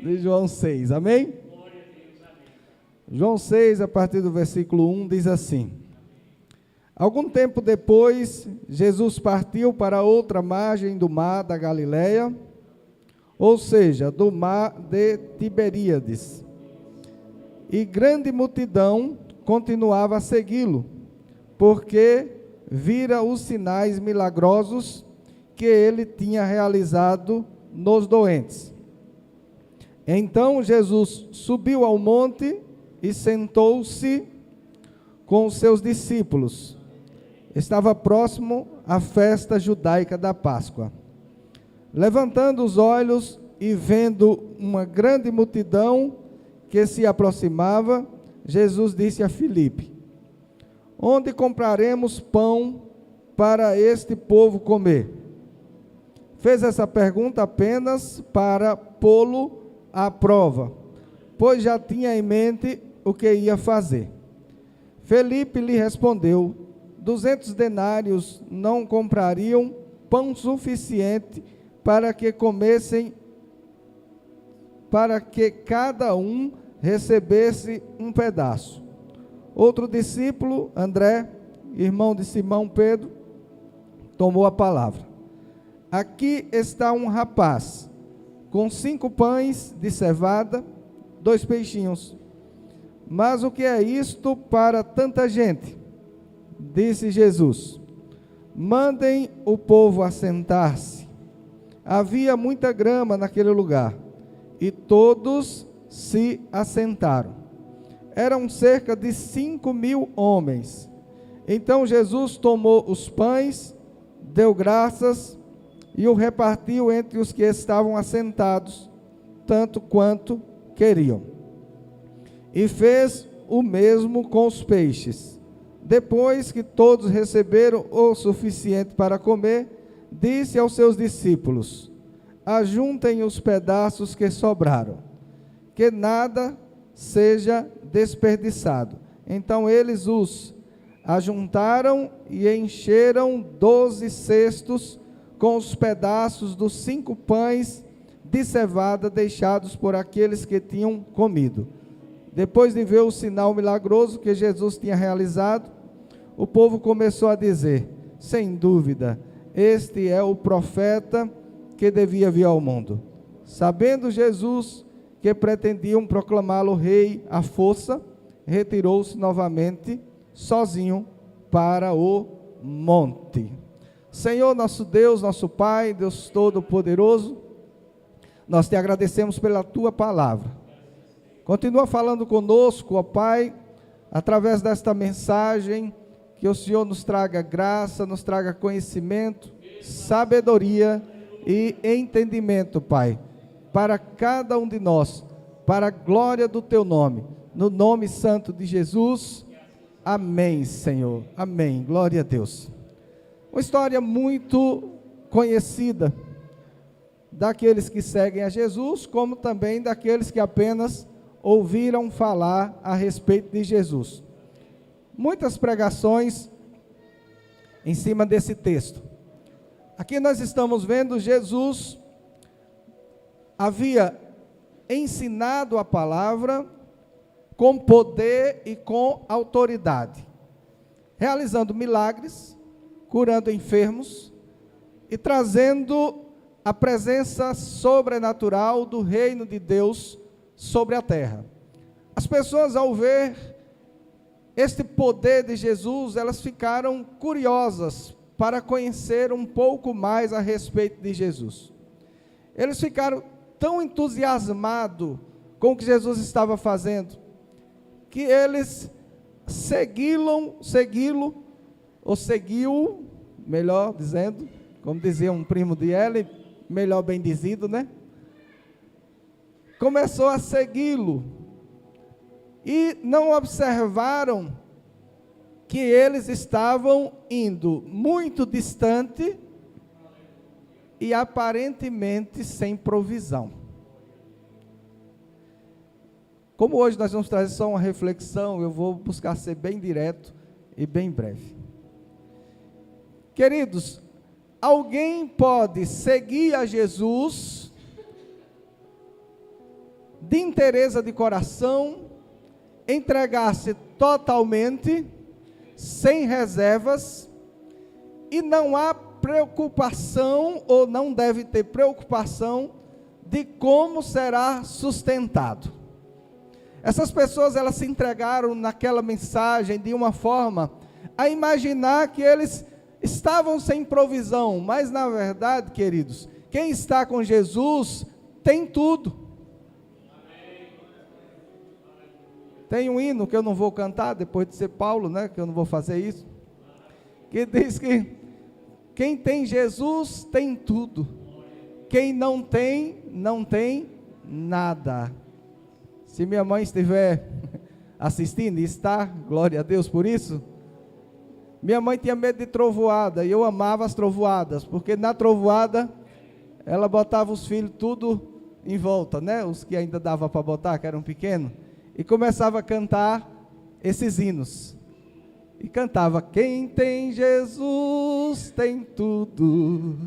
De João 6, amém? João 6, a partir do versículo 1, diz assim: Algum tempo depois, Jesus partiu para outra margem do mar da Galileia, ou seja, do mar de Tiberíades. E grande multidão continuava a segui-lo, porque vira os sinais milagrosos que ele tinha realizado nos doentes. Então Jesus subiu ao monte e sentou-se com os seus discípulos. Estava próximo à festa judaica da Páscoa. Levantando os olhos e vendo uma grande multidão que se aproximava, Jesus disse a Filipe: Onde compraremos pão para este povo comer? Fez essa pergunta apenas para pô-lo à prova, pois já tinha em mente o que ia fazer. Filipe lhe respondeu: 200 denários não comprariam pão suficiente para que comessem, para que cada um recebesse um pedaço. Outro discípulo, André, irmão de Simão Pedro, tomou a palavra. Aqui está um rapaz com 5 pães de cevada, 2 peixinhos. Mas o que é isto para tanta gente? Disse Jesus: Mandem o povo assentar-se. Havia muita grama naquele lugar, e todos se assentaram. Eram cerca de 5.000 homens. Então Jesus tomou os pães, deu graças e o repartiu entre os que estavam assentados, tanto quanto queriam. E fez o mesmo com os peixes. Depois que todos receberam o suficiente para comer, disse aos seus discípulos: Ajuntem os pedaços que sobraram, que nada seja desperdiçado. Então eles os ajuntaram e encheram 12 cestos com os pedaços dos 5 pães de cevada deixados por aqueles que tinham comido. Depois de ver o sinal milagroso que Jesus tinha realizado, o povo começou a dizer: sem dúvida, este é o profeta que devia vir ao mundo. Sabendo Jesus que pretendiam proclamá-lo rei à força, retirou-se novamente, sozinho, para o monte. Senhor, nosso Deus, nosso Pai, Deus Todo-Poderoso, nós te agradecemos pela tua palavra. Continua falando conosco, ó Pai, através desta mensagem, que o Senhor nos traga graça, nos traga conhecimento, sabedoria e entendimento, Pai, para cada um de nós, para a glória do teu nome, no nome santo de Jesus, amém, Senhor, amém, glória a Deus. Uma história muito conhecida daqueles que seguem a Jesus, como também daqueles que apenas ouviram falar a respeito de Jesus. Muitas pregações em cima desse texto. Aqui nós estamos vendo Jesus havia ensinado a palavra com poder e com autoridade, realizando milagres, curando enfermos e trazendo a presença sobrenatural do reino de Deus sobre a terra. As pessoas, ao ver este poder de Jesus, elas ficaram curiosas para conhecer um pouco mais a respeito de Jesus. Eles ficaram tão entusiasmados com o que Jesus estava fazendo, que eles seguiu, melhor dizendo, como dizia um primo de ele, melhor bem dizido, né? Começou a segui-lo, e não observaram que eles estavam indo muito distante e aparentemente sem provisão. Como hoje nós vamos trazer só uma reflexão, eu vou buscar ser bem direto e bem breve. Queridos, alguém pode seguir a Jesus de inteireza de coração, entregar-se totalmente, sem reservas, e não há preocupação, ou não deve ter preocupação, de como será sustentado. Essas pessoas, elas se entregaram naquela mensagem de uma forma a imaginar que eles estavam sem provisão, mas na verdade, queridos, quem está com Jesus tem tudo. Tem um hino que eu não vou cantar, depois de ser Paulo, né, que eu não vou fazer isso, que diz que quem tem Jesus tem tudo, quem não tem, não tem nada. Se minha mãe estiver assistindo, e está, glória a Deus por isso. Minha mãe tinha medo de trovoada, e eu amava as trovoadas, porque na trovoada, ela botava os filhos tudo em volta, né, os que ainda dava para botar, que eram pequenos, e começava a cantar esses hinos, e cantava: quem tem Jesus tem tudo,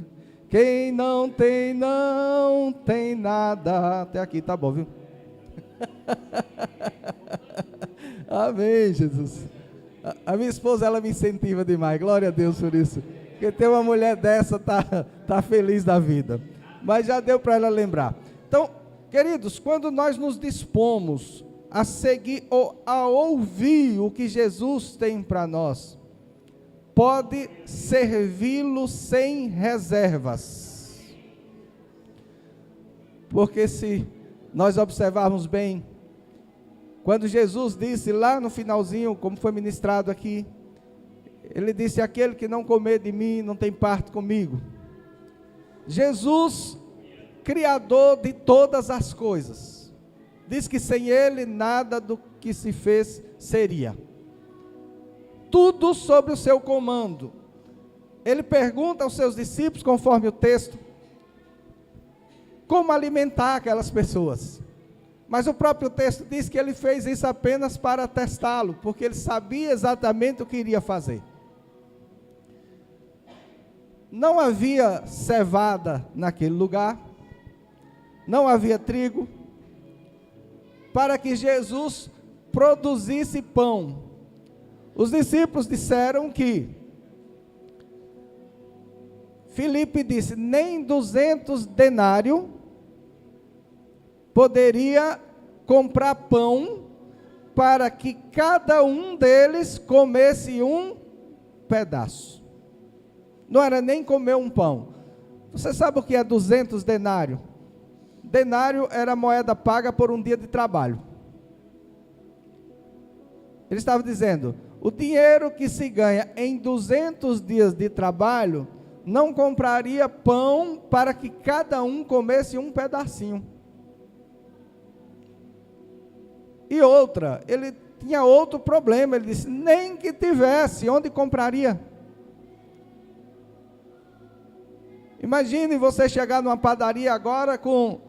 quem não tem, não tem nada. Até aqui tá bom, viu? Amém, Jesus. A minha esposa, ela me incentiva demais, glória a Deus por isso, porque ter uma mulher dessa tá feliz da vida, mas já deu para ela lembrar. Então, queridos, quando nós nos dispomos a seguir ou a ouvir o que Jesus tem para nós, pode servi-lo sem reservas, porque se nós observarmos bem, quando Jesus disse lá no finalzinho, como foi ministrado aqui, ele disse: aquele que não comer de mim não tem parte comigo. Jesus, criador de todas as coisas, diz que sem ele nada do que se fez seria. Tudo sob o seu comando. Ele pergunta aos seus discípulos, conforme o texto, como alimentar aquelas pessoas. Mas o próprio texto diz que ele fez isso apenas para testá-lo, porque ele sabia exatamente o que iria fazer. Não havia cevada naquele lugar, não havia trigo, para que Jesus produzisse pão. Os discípulos disseram que, Filipe disse, nem 200 denários poderia comprar pão para que cada um deles comesse um pedaço. Não era nem comer um pão. Você sabe o que é 200 denários? Denário era a moeda paga por um dia de trabalho. Ele estava dizendo, o dinheiro que se ganha em 200 dias de trabalho não compraria pão para que cada um comesse um pedacinho. E outra, ele tinha outro problema, ele disse, nem que tivesse, onde compraria? Imagine você chegar numa padaria agora com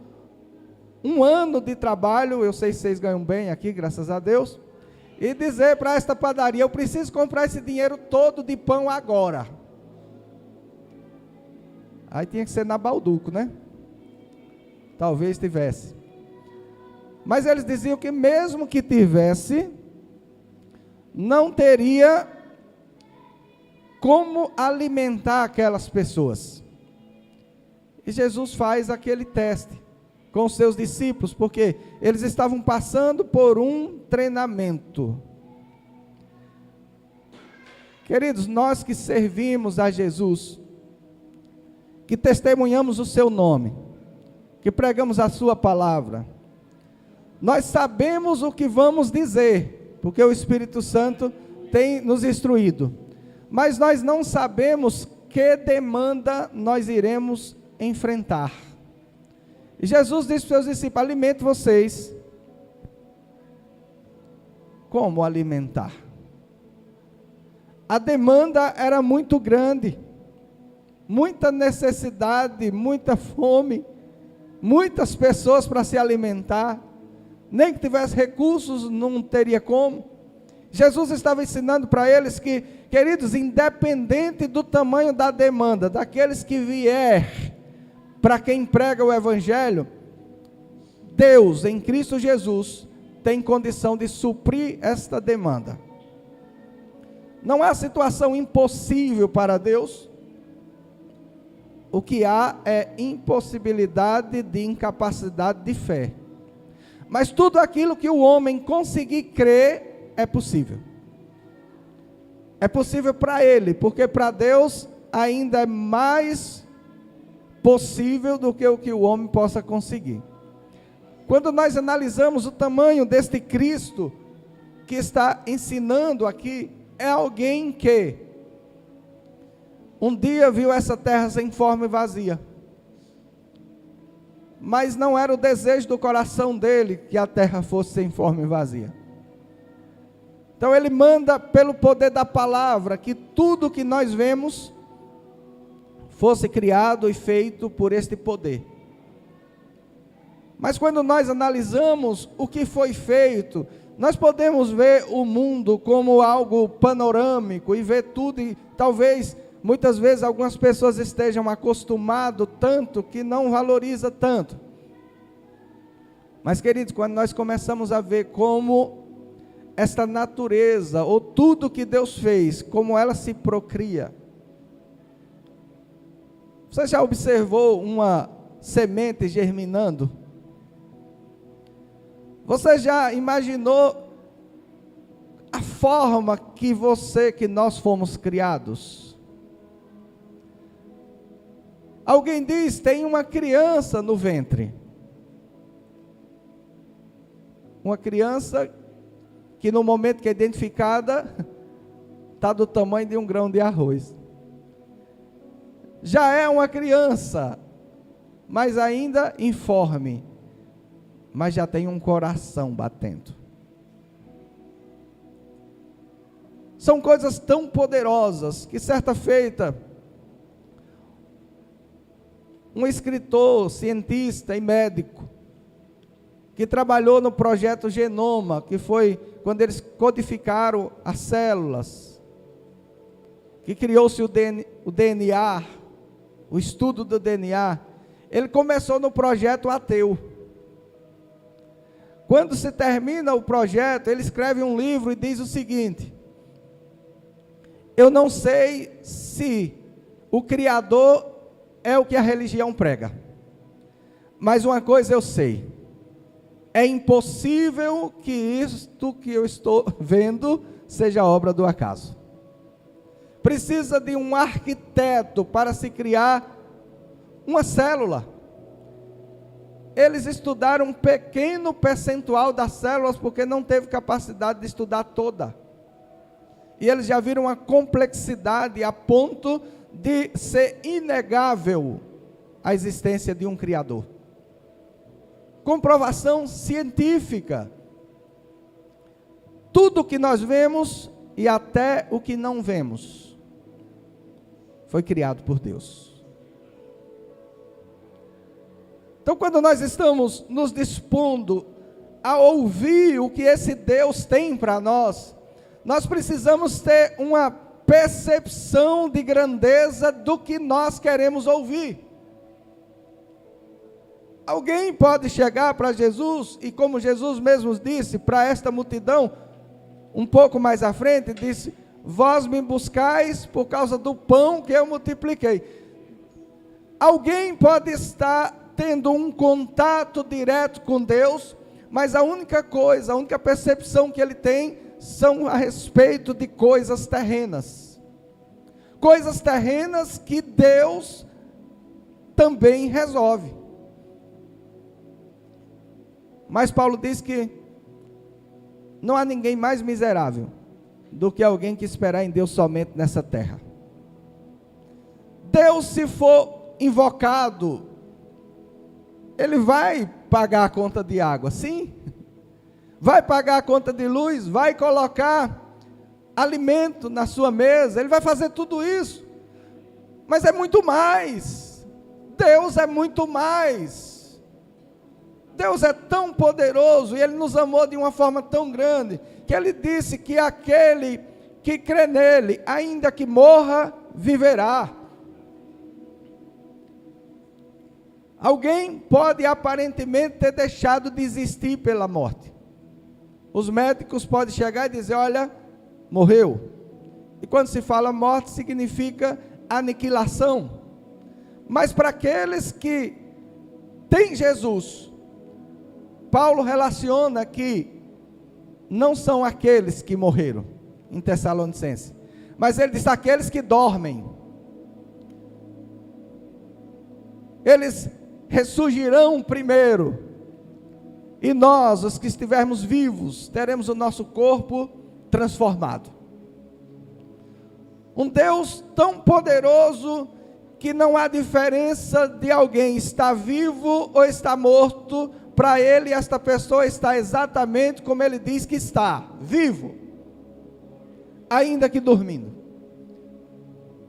um ano de trabalho, eu sei que vocês ganham bem aqui, graças a Deus, e dizer para esta padaria, eu preciso comprar esse dinheiro todo de pão agora. Aí tinha que ser na Balduco, né? Talvez tivesse. Mas eles diziam que mesmo que tivesse, não teria como alimentar aquelas pessoas. E Jesus faz aquele teste com os seus discípulos, porque eles estavam passando por um treinamento. Queridos, nós que servimos a Jesus, que testemunhamos o seu nome, que pregamos a sua palavra, nós sabemos o que vamos dizer, porque o Espírito Santo tem nos instruído, mas nós não sabemos que demanda nós iremos enfrentar. E Jesus disse para os seus discípulos, alimente vocês. Como alimentar? A demanda era muito grande, muita necessidade, muita fome, muitas pessoas para se alimentar, nem que tivesse recursos, não teria como. Jesus estava ensinando para eles que, queridos, independente do tamanho da demanda, daqueles que vier para quem prega o Evangelho, Deus, em Cristo Jesus, tem condição de suprir esta demanda. Não há situação impossível para Deus. O que há é impossibilidade de incapacidade de fé. Mas tudo aquilo que o homem conseguir crer é possível. É possível para ele, porque para Deus ainda é mais possível do que o que o homem possa conseguir. Quando nós analisamos o tamanho deste Cristo que está ensinando aqui, é alguém que um dia viu essa terra sem forma e vazia. Mas não era o desejo do coração dele que a terra fosse sem forma e vazia. Então ele manda pelo poder da palavra que tudo que nós vemos fosse criado e feito por este poder. Mas quando nós analisamos o que foi feito, nós podemos ver o mundo como algo panorâmico e ver tudo, e talvez, muitas vezes, algumas pessoas estejam acostumadas tanto que não valoriza tanto. Mas, queridos, quando nós começamos a ver como esta natureza, ou tudo que Deus fez, como ela se procria. Você já observou uma semente germinando? Você já imaginou a forma que nós fomos criados? Alguém diz, tem uma criança no ventre. Uma criança que no momento que é identificada, está do tamanho de um grão de arroz. Já é uma criança, mas ainda informe, mas já tem um coração batendo. São coisas tão poderosas, que certa feita, um escritor, cientista e médico, que trabalhou no projeto Genoma, que foi quando eles codificaram as células, que criou-se o DNA, o estudo do DNA, ele começou no projeto ateu. Quando se termina o projeto, ele escreve um livro e diz o seguinte: eu não sei se o Criador é o que a religião prega, mas uma coisa eu sei, é impossível que isto que eu estou vendo seja obra do acaso. Precisa de um arquiteto para se criar uma célula. Eles estudaram um pequeno percentual das células, porque não teve capacidade de estudar toda. E eles já viram a complexidade a ponto de ser inegável a existência de um Criador. Comprovação científica. Tudo o que nós vemos e até o que não vemos foi criado por Deus. Então, quando nós estamos nos dispondo a ouvir o que esse Deus tem para nós, nós precisamos ter uma percepção de grandeza do que nós queremos ouvir. Alguém pode chegar para Jesus, e como Jesus mesmo disse para esta multidão, um pouco mais à frente, disse: vós me buscais por causa do pão que eu multipliquei. Alguém pode estar tendo um contato direto com Deus, mas a única percepção que ele tem são a respeito de coisas terrenas. Coisas terrenas que Deus também resolve. Mas Paulo diz que não há ninguém mais miserável do que alguém que esperar em Deus somente nessa terra. Deus, se for invocado, Ele vai pagar a conta de água, sim. Vai pagar a conta de luz, vai colocar alimento na sua mesa, Ele vai fazer tudo isso. Mas é muito mais. Deus é muito mais. Deus é tão poderoso e Ele nos amou de uma forma tão grande, que Ele disse que aquele que crê nele, ainda que morra, viverá. Alguém pode aparentemente ter deixado de existir pela morte. Os médicos podem chegar e dizer, olha, morreu. E quando se fala morte, significa aniquilação. Mas para aqueles que têm Jesus, Paulo relaciona que não são aqueles que morreram, em Tessalonicenses, mas ele diz aqueles que dormem. Eles ressurgirão primeiro, e nós, os que estivermos vivos, teremos o nosso corpo transformado. Um Deus tão poderoso, que não há diferença de alguém estar vivo ou estar morto. Para ele, esta pessoa está exatamente como ele diz que está, vivo, ainda que dormindo.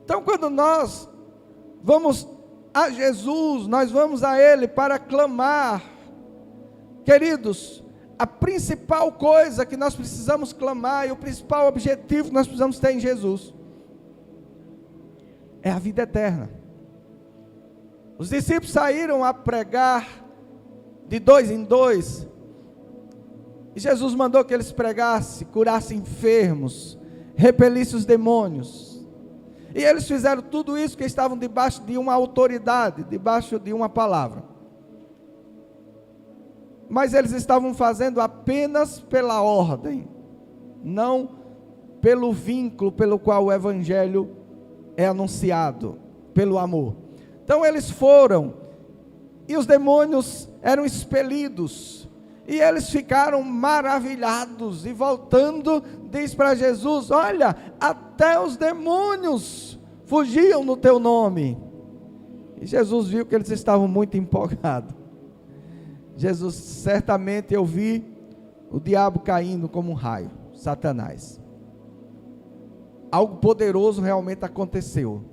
Então, quando nós vamos a Jesus, nós vamos a Ele para clamar. Queridos, a principal coisa que nós precisamos clamar, e o principal objetivo que nós precisamos ter em Jesus, é a vida eterna. Os discípulos saíram a pregar de 2 em 2, e Jesus mandou que eles pregassem, curassem enfermos, repelissem os demônios. E eles fizeram tudo isso que estavam debaixo de uma autoridade, debaixo de uma palavra. Mas eles estavam fazendo apenas pela ordem, não pelo vínculo pelo qual o evangelho é anunciado, pelo amor. Então eles foram, e os demônios eram expelidos, e eles ficaram maravilhados, e voltando, diz para Jesus, olha, até os demônios fugiam no teu nome. E Jesus viu que eles estavam muito empolgados. Jesus, certamente eu vi o diabo caindo como um raio, Satanás. Algo poderoso realmente aconteceu.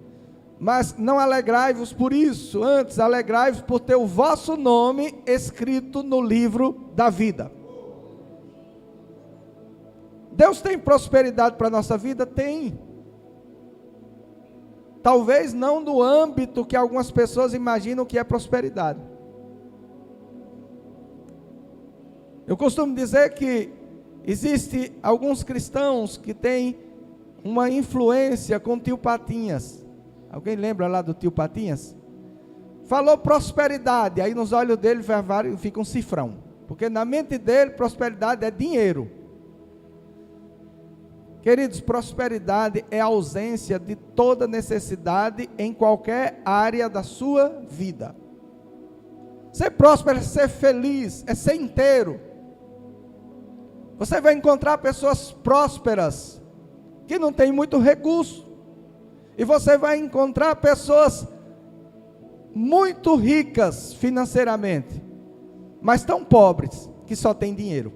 Mas não alegrai-vos por isso, antes alegrai-vos por ter o vosso nome escrito no livro da vida. Deus tem prosperidade para a nossa vida? Tem. Talvez não no âmbito que algumas pessoas imaginam que é prosperidade. Eu costumo dizer que existe alguns cristãos que têm uma influência com tio Patinhas. Alguém lembra lá do tio Patinhas? Falou prosperidade, aí nos olhos dele fica um cifrão, porque na mente dele prosperidade é dinheiro. Queridos, prosperidade é a ausência de toda necessidade em qualquer área da sua vida. Ser próspero é ser feliz, é ser inteiro. Você vai encontrar pessoas prósperas que não têm muito recurso, e você vai encontrar pessoas muito ricas financeiramente, mas tão pobres que só têm dinheiro.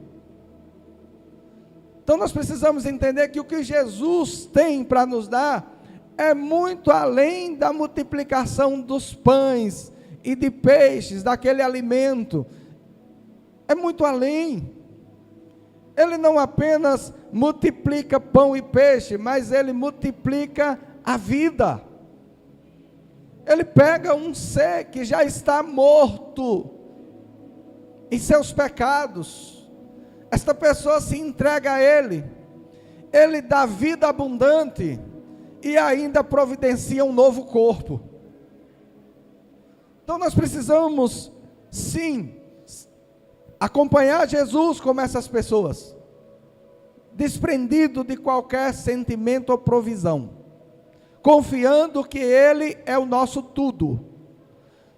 Então nós precisamos entender que o que Jesus tem para nos dar é muito além da multiplicação dos pães e de peixes, daquele alimento. É muito além. Ele não apenas multiplica pão e peixe, mas ele multiplica a vida. Ele pega um ser que já está morto em seus pecados, esta pessoa se entrega a ele, ele dá vida abundante, e ainda providencia um novo corpo. Então nós precisamos, sim, acompanhar Jesus como essas pessoas, desprendido de qualquer sentimento ou provisão, confiando que Ele é o nosso tudo.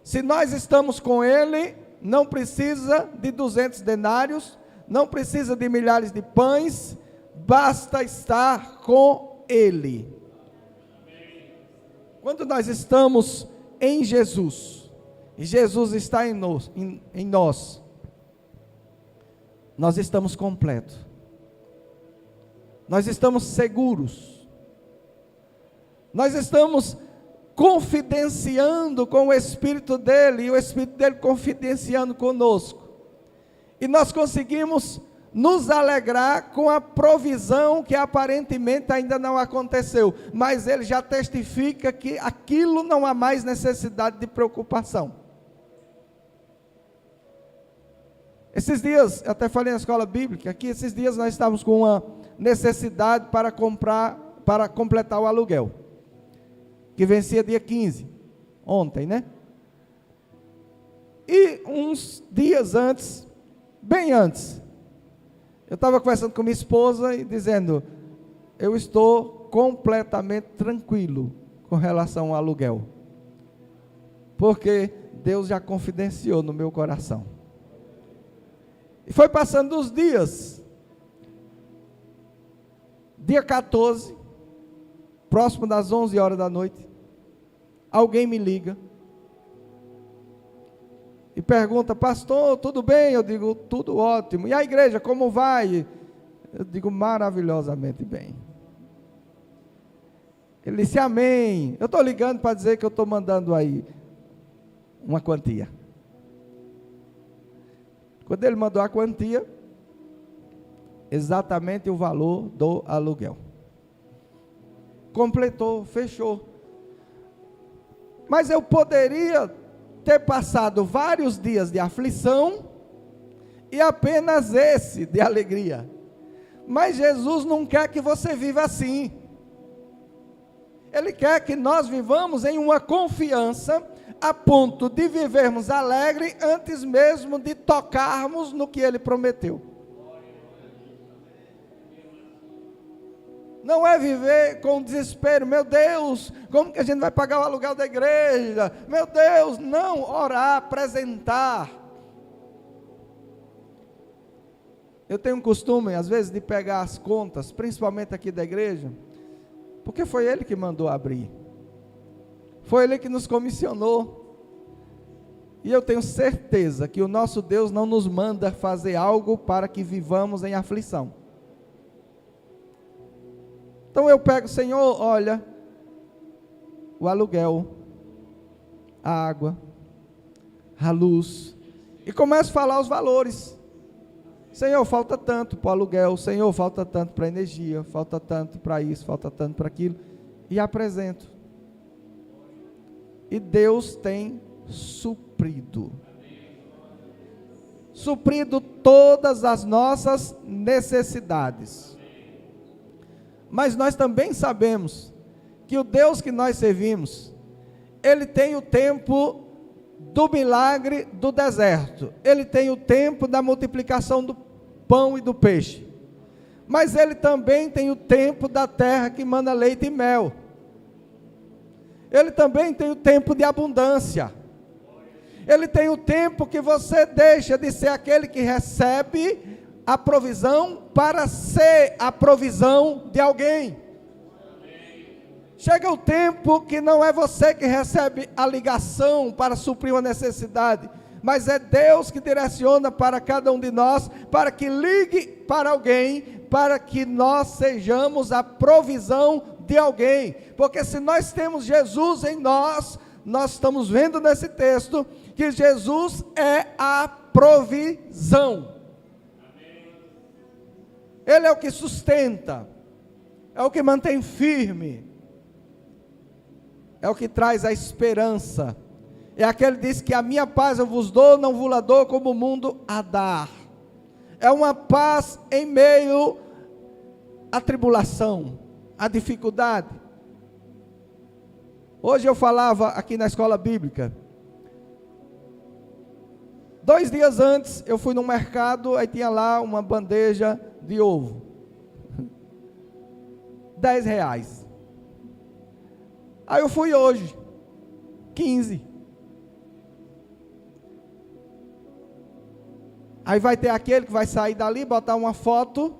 Se nós estamos com Ele, não precisa de 200 denários, não precisa de milhares de pães, basta estar com Ele. Quando nós estamos em Jesus, e Jesus está em nós, nós estamos completos, nós estamos seguros, nós estamos confidenciando com o Espírito dele, e o Espírito dele confidenciando conosco, e nós conseguimos nos alegrar com a provisão que aparentemente ainda não aconteceu, mas ele já testifica que aquilo não há mais necessidade de preocupação. Esses dias, eu até falei na escola bíblica, que esses dias nós estávamos com uma necessidade para completar o aluguel, que vencia dia 15, ontem, né? E uns dias antes, bem antes, eu estava conversando com minha esposa e dizendo, eu estou completamente tranquilo com relação ao aluguel, porque Deus já confidenciou no meu coração. E foi passando os dias, dia 14, próximo das 11 horas da noite, alguém me liga e pergunta, pastor, tudo bem? Eu digo, tudo ótimo. E a igreja, como vai? Eu digo, maravilhosamente bem. Ele disse, amém. Eu estou ligando para dizer que eu estou mandando aí uma quantia. Quando ele mandou a quantia, exatamente o valor do aluguel. Completou, fechou. Mas eu poderia ter passado vários dias de aflição e apenas esse de alegria. Mas Jesus não quer que você viva assim. Ele quer que nós vivamos em uma confiança a ponto de vivermos alegre antes mesmo de tocarmos no que Ele prometeu. Não é viver com desespero, meu Deus, como que a gente vai pagar o aluguel da igreja? Meu Deus, não, orar, apresentar. Eu tenho um costume, às vezes, de pegar as contas, principalmente aqui da igreja, porque foi Ele que mandou abrir. Foi Ele que nos comissionou. E eu tenho certeza que o nosso Deus não nos manda fazer algo para que vivamos em aflição. Então eu pego, Senhor, olha, o aluguel, a água, a luz, e começo a falar os valores. Senhor, falta tanto para o aluguel, Senhor, falta tanto para a energia, falta tanto para isso, falta tanto para aquilo, e apresento. E Deus tem suprido todas as nossas necessidades. Mas nós também sabemos que o Deus que nós servimos, Ele tem o tempo do milagre do deserto, Ele tem o tempo da multiplicação do pão e do peixe, mas Ele também tem o tempo da terra que manda leite e mel. Ele também tem o tempo de abundância. Ele tem o tempo que você deixa de ser aquele que recebe a provisão para ser a provisão de alguém. Chega o tempo que não é você que recebe a ligação para suprir uma necessidade, mas é Deus que direciona para cada um de nós, para que ligue para alguém, para que nós sejamos a provisão de alguém, porque se nós temos Jesus em nós, nós estamos vendo nesse texto, que Jesus é a provisão, Ele é o que sustenta, é o que mantém firme, é o que traz a esperança, é aquele que diz que a minha paz eu vos dou, não vos la dou como o mundo a dar, é uma paz em meio à tribulação, à dificuldade. Hoje eu falava aqui na escola bíblica, 2 dias antes eu fui no mercado, aí tinha lá uma bandeja de ovo, R$10, aí eu fui hoje, 15, aí vai ter aquele que vai sair dali, botar uma foto,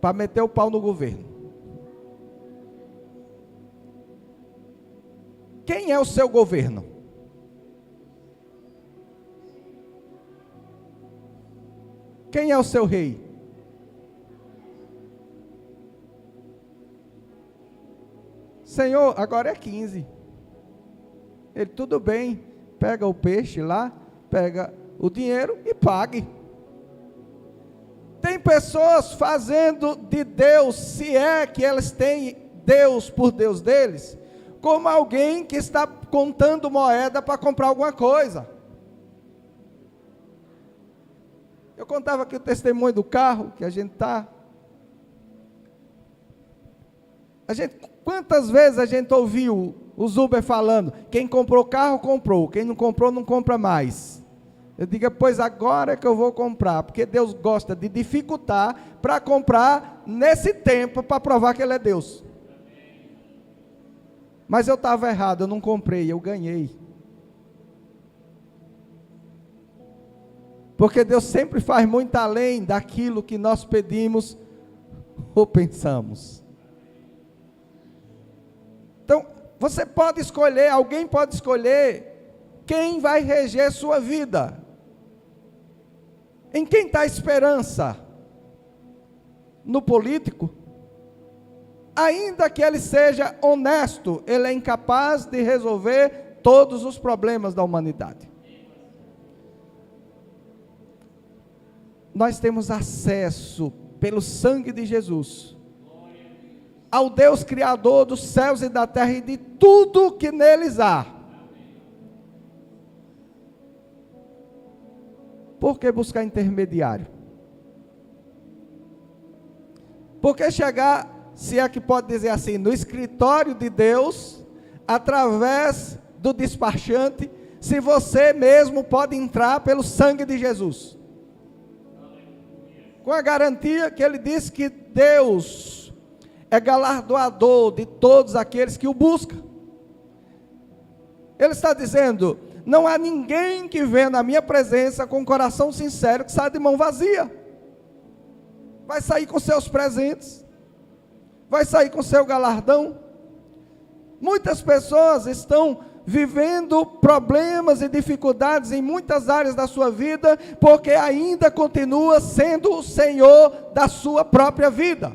para meter o pau no governo. Quem é o seu governo? Quem é o seu rei? Senhor, agora é 15. Ele, tudo bem, pega o peixe lá, pega o dinheiro e pague. Tem pessoas fazendo de Deus, se é que elas têm Deus por Deus deles, como alguém que está contando moeda para comprar alguma coisa. Eu contava aqui o testemunho do carro que a gente está. Quantas vezes a gente ouviu os Uber falando, quem comprou carro, comprou, quem não comprou, não compra mais. Eu digo, pois agora é que eu vou comprar, porque Deus gosta de dificultar para comprar nesse tempo, para provar que Ele é Deus. Mas eu estava errado, eu não comprei, eu ganhei. Porque Deus sempre faz muito além daquilo que nós pedimos ou pensamos. Então, você pode escolher, alguém pode escolher quem vai reger sua vida. Em quem está a esperança? No político? Ainda que ele seja honesto, ele é incapaz de resolver todos os problemas da humanidade. Nós temos acesso, pelo sangue de Jesus, ao Deus Criador dos céus e da terra e de tudo que neles há. Por que buscar intermediário? Por que chegar, se é que pode dizer assim, no escritório de Deus, através do despachante, se você mesmo pode entrar pelo sangue de Jesus? Com a garantia que ele diz que Deus é galardoador de todos aqueles que o buscam. Ele está dizendo, não há ninguém que venha na minha presença com um coração sincero que saia de mão vazia. Vai sair com seus presentes, vai sair com seu galardão. Muitas pessoas estão vivendo problemas e dificuldades em muitas áreas da sua vida, porque ainda continua sendo o Senhor da sua própria vida.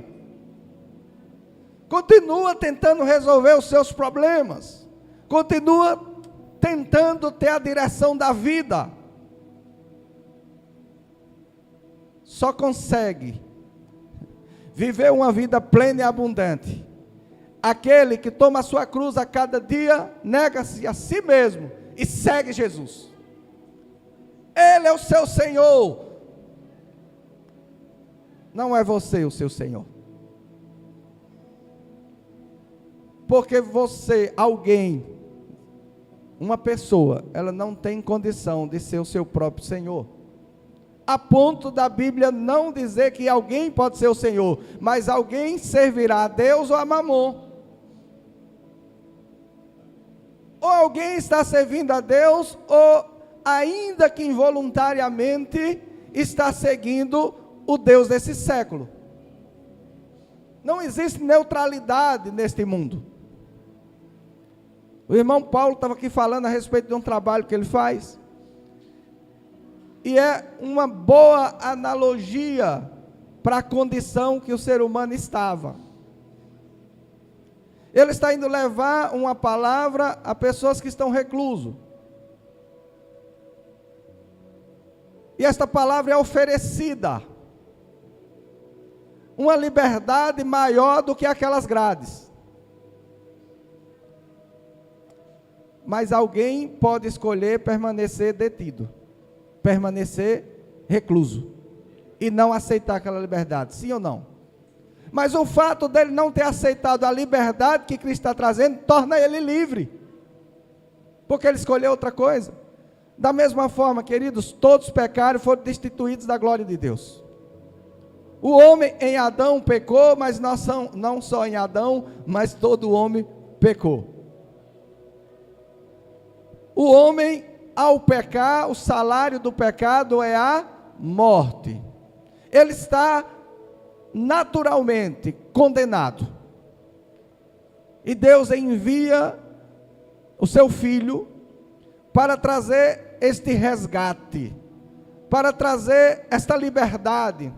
Continua tentando resolver os seus problemas, continua tentando ter a direção da vida. Só consegue viver uma vida plena e abundante aquele que toma a sua cruz a cada dia, nega-se a si mesmo e segue Jesus. Ele é o seu Senhor, não é você o seu Senhor. Porque você, alguém, uma pessoa, ela não tem condição de ser o seu próprio Senhor. A ponto da Bíblia não dizer que alguém pode ser o Senhor, mas alguém servirá a Deus ou a Mamon. Ou alguém está servindo a Deus, ou ainda que involuntariamente, está seguindo o Deus desse século. Não existe neutralidade neste mundo. O irmão Paulo estava aqui falando a respeito de um trabalho que ele faz. E é uma boa analogia para a condição que o ser humano estava. Ele está indo levar uma palavra a pessoas que estão reclusos. E esta palavra é oferecida. Uma liberdade maior do que aquelas grades. Mas alguém pode escolher permanecer detido, permanecer recluso, e não aceitar aquela liberdade, sim ou não? Mas o fato dele não ter aceitado a liberdade que Cristo está trazendo, torna ele livre, porque ele escolheu outra coisa. Da mesma forma, queridos, todos pecaram e foram destituídos da glória de Deus. O homem em Adão pecou, mas não só em Adão, mas todo homem pecou. O homem, ao pecar, o salário do pecado é a morte. Ele está naturalmente condenado. E Deus envia o seu Filho para trazer este resgate, para trazer esta liberdade,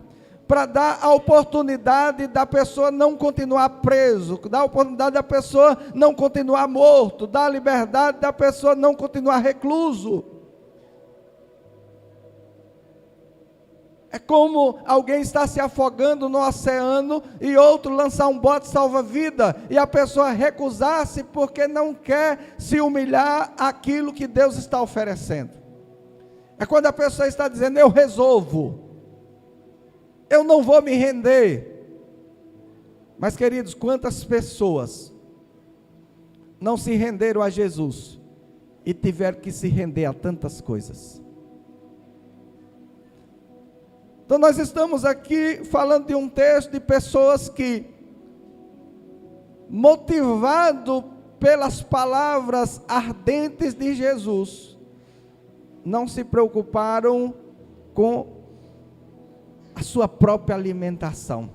para dar a oportunidade da pessoa não continuar preso, dar a oportunidade da pessoa não continuar morto, dar a liberdade da pessoa não continuar recluso. É como alguém está se afogando no oceano e outro lançar um bote salva-vida e a pessoa recusar-se porque não quer se humilhar àquilo que Deus está oferecendo. É quando a pessoa está dizendo, eu resolvo. eu não vou me render. Mas, queridos, quantas pessoas não se renderam a Jesus e tiveram que se render a tantas coisas? Então nós estamos aqui falando de um texto de pessoas que, motivado pelas palavras ardentes de Jesus, não se preocuparam com a sua própria alimentação.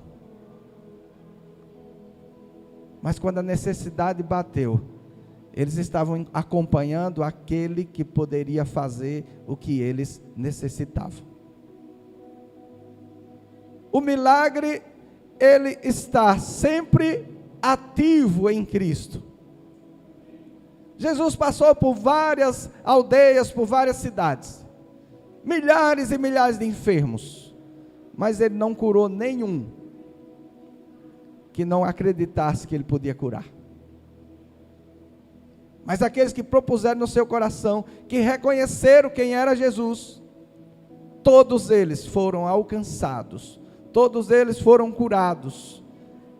Mas quando a necessidade bateu, eles estavam acompanhando aquele que poderia fazer o que eles necessitavam. O milagre, ele está sempre ativo em Cristo. Jesus passou por várias aldeias, por várias cidades, milhares e milhares de enfermos, mas ele não curou nenhum que não acreditasse que ele podia curar. Mas aqueles que propuseram no seu coração, que reconheceram quem era Jesus, todos eles foram alcançados, todos eles foram curados,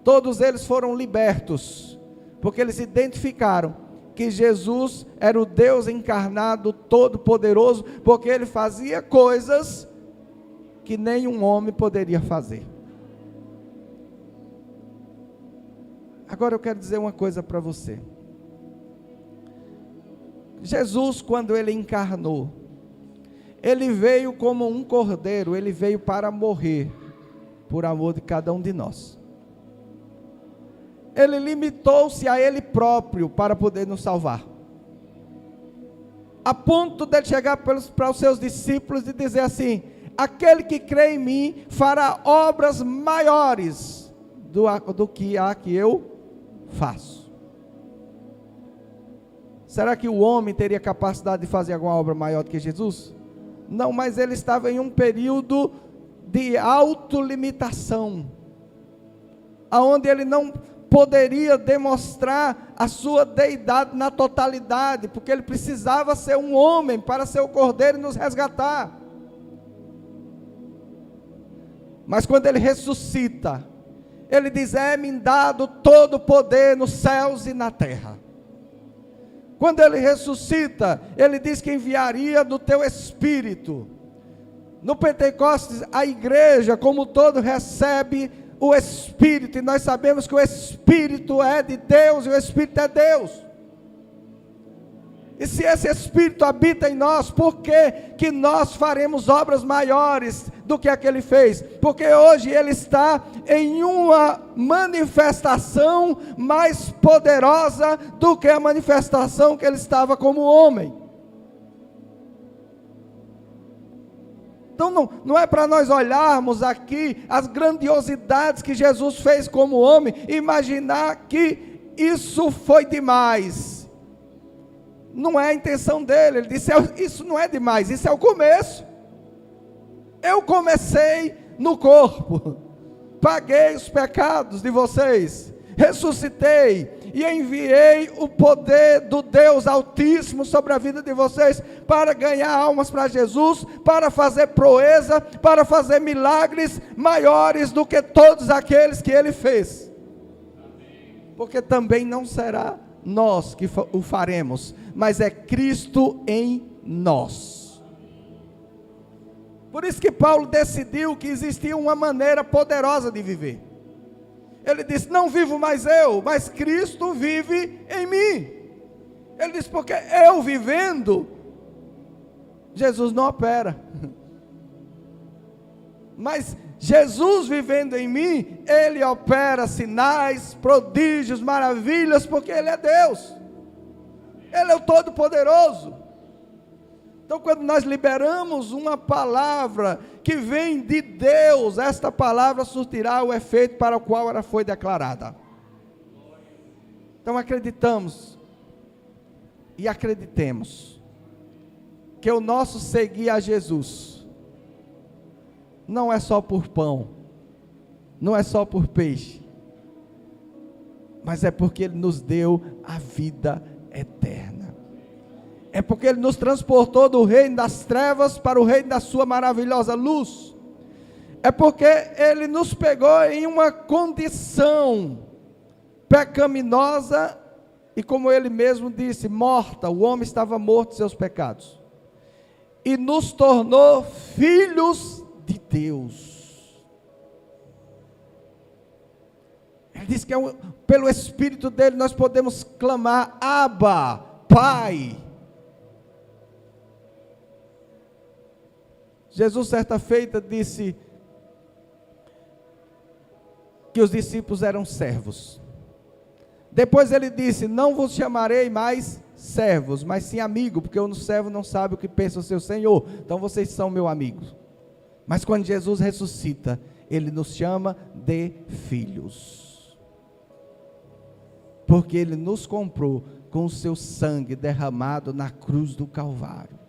todos eles foram libertos, porque eles identificaram que Jesus era o Deus encarnado, todo-poderoso, porque ele fazia coisas que nenhum homem poderia fazer. Agora eu quero dizer uma coisa para você. Jesus, quando ele encarnou, ele veio como um cordeiro, ele veio para morrer, por amor de cada um de nós. Ele limitou-se a ele próprio para poder nos salvar, a ponto de chegar para os seus discípulos e dizer assim: aquele que crê em mim fará obras maiores do que a que eu faço. Será que o homem teria capacidade de fazer alguma obra maior do que Jesus? Não, mas ele estava em um período de autolimitação, aonde ele não poderia demonstrar a sua deidade na totalidade, porque ele precisava ser um homem para ser o cordeiro e nos resgatar. Mas quando ele ressuscita, ele diz: é-me dado todo o poder nos céus e na terra. Quando ele ressuscita, ele diz que enviaria do teu Espírito. No Pentecostes, a igreja como todo recebe o Espírito, e nós sabemos que o Espírito é de Deus, e o Espírito é Deus. E se esse Espírito habita em nós, por que nós faremos obras maiores do que aquele fez? Porque hoje ele está em uma manifestação mais poderosa do que a manifestação que ele estava como homem. Então não é para nós olharmos aqui as grandiosidades que Jesus fez como homem e imaginar que isso foi demais. Não é a intenção dele. Ele disse: isso não é demais, isso é o começo. Eu comecei no corpo, paguei os pecados de vocês, ressuscitei e enviei o poder do Deus Altíssimo sobre a vida de vocês, para ganhar almas para Jesus, para fazer proeza, para fazer milagres maiores do que todos aqueles que ele fez. Porque também não será nós que o faremos, mas é Cristo em nós. Por isso que Paulo decidiu que existia uma maneira poderosa de viver. Ele disse: não vivo mais eu, mas Cristo vive em mim. Ele disse: porque eu vivendo, Jesus não opera. Mas Jesus vivendo em mim, Ele opera sinais, prodígios, maravilhas, porque Ele é Deus. Ele é o Todo-Poderoso. Então, quando nós liberamos uma palavra que vem de Deus, esta palavra surtirá o efeito para o qual ela foi declarada. Então, acreditamos e acreditemos que o nosso seguir a Jesus não é só por pão, não é só por peixe, mas é porque Ele nos deu a vida eterna. É porque Ele nos transportou do reino das trevas para o reino da sua maravilhosa luz. É porque ele nos pegou em uma condição pecaminosa e, como ele mesmo disse, morta. O homem estava morto de seus pecados e nos tornou filhos de Deus. Ele diz que pelo Espírito dele nós podemos clamar: Abba, Pai. Jesus certa feita disse que os discípulos eram servos. Depois ele disse: não vos chamarei mais servos, mas sim amigo, porque o servo não sabe o que pensa o seu Senhor, então vocês são meus amigos. Mas quando Jesus ressuscita, ele nos chama de filhos, porque ele nos comprou com o seu sangue derramado na cruz do Calvário.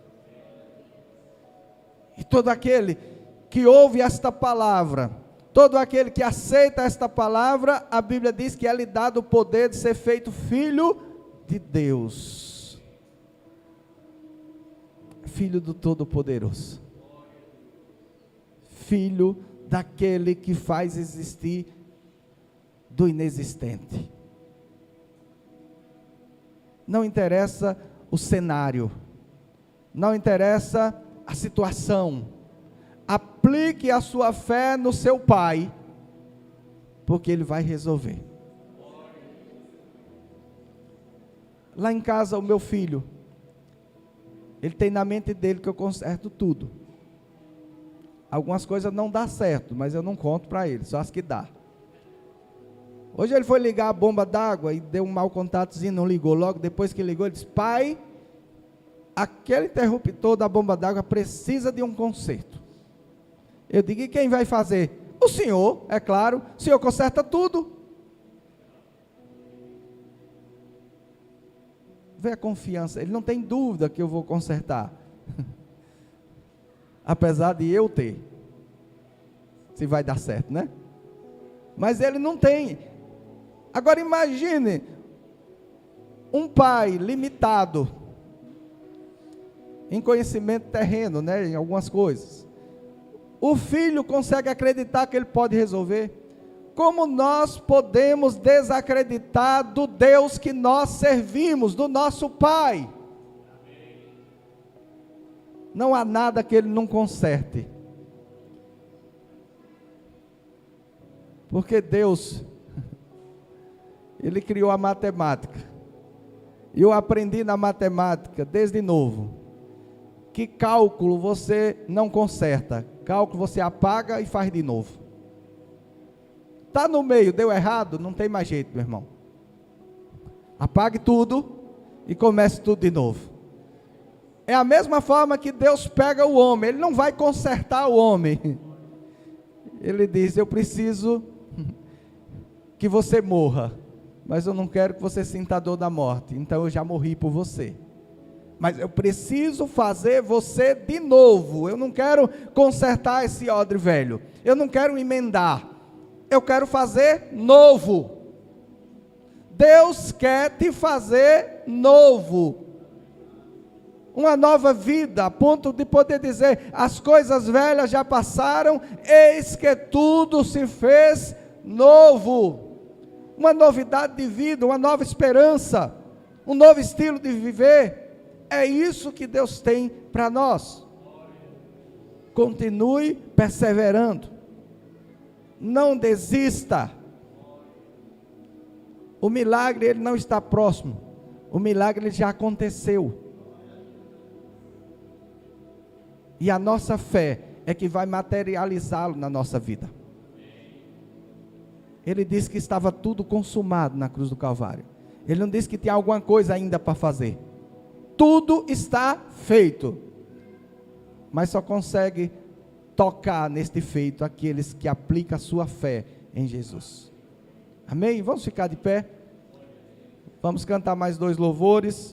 E todo aquele que ouve esta palavra, todo aquele que aceita esta palavra, a Bíblia diz que é lhe dado o poder de ser feito filho de Deus, filho do Todo-Poderoso, filho daquele que faz existir do inexistente. Não interessa o cenário, não interessa a situação, aplique a sua fé no seu Pai, porque Ele vai resolver. Lá em casa, o meu filho, ele tem na mente dele que eu conserto tudo. Algumas coisas não dá certo, mas eu não conto para ele, só as que dá. Hoje ele foi ligar a bomba d'água e deu um mau contatozinho, não ligou. Logo depois que ligou, ele disse: pai, aquele interruptor da bomba d'água precisa de um conserto. Eu digo: e quem vai fazer? O senhor, é claro, o senhor conserta tudo. Vê a confiança, ele não tem dúvida que eu vou consertar. Apesar de eu ter, se vai dar certo, né? Mas ele não tem. Agora imagine, um pai limitado, em conhecimento terreno, né, em algumas coisas. O filho consegue acreditar que ele pode resolver. Como nós podemos desacreditar do Deus que nós servimos, do nosso Pai? Não há nada que Ele não conserte. Porque Deus, Ele criou a matemática. E eu aprendi na matemática, desde novo, que cálculo você não conserta. Cálculo você apaga e faz de novo. Está no meio, deu errado, não tem mais jeito, meu irmão. Apague tudo e comece tudo de novo. É a mesma forma que Deus pega o homem. Ele não vai consertar o homem. Ele diz: eu preciso que você morra, mas eu não quero que você sinta a dor da morte. Então eu já morri por você, mas eu preciso fazer você de novo. Eu não quero consertar esse odre velho, eu não quero emendar, eu quero fazer novo. Deus quer te fazer novo, uma nova vida, a ponto de poder dizer: as coisas velhas já passaram, eis que tudo se fez novo. Uma novidade de vida, uma nova esperança, um novo estilo de viver. É isso que Deus tem para nós. Continue perseverando, não desista. O milagre, ele não está próximo, o milagre, ele já aconteceu. E a nossa fé é que vai materializá-lo na nossa vida. Ele disse que estava tudo consumado na cruz do Calvário. Ele não disse que tinha alguma coisa ainda para fazer. Tudo está feito. Mas só consegue tocar neste feito aqueles que aplicam a sua fé em Jesus. Amém? Vamos ficar de pé. Vamos cantar mais 2 louvores.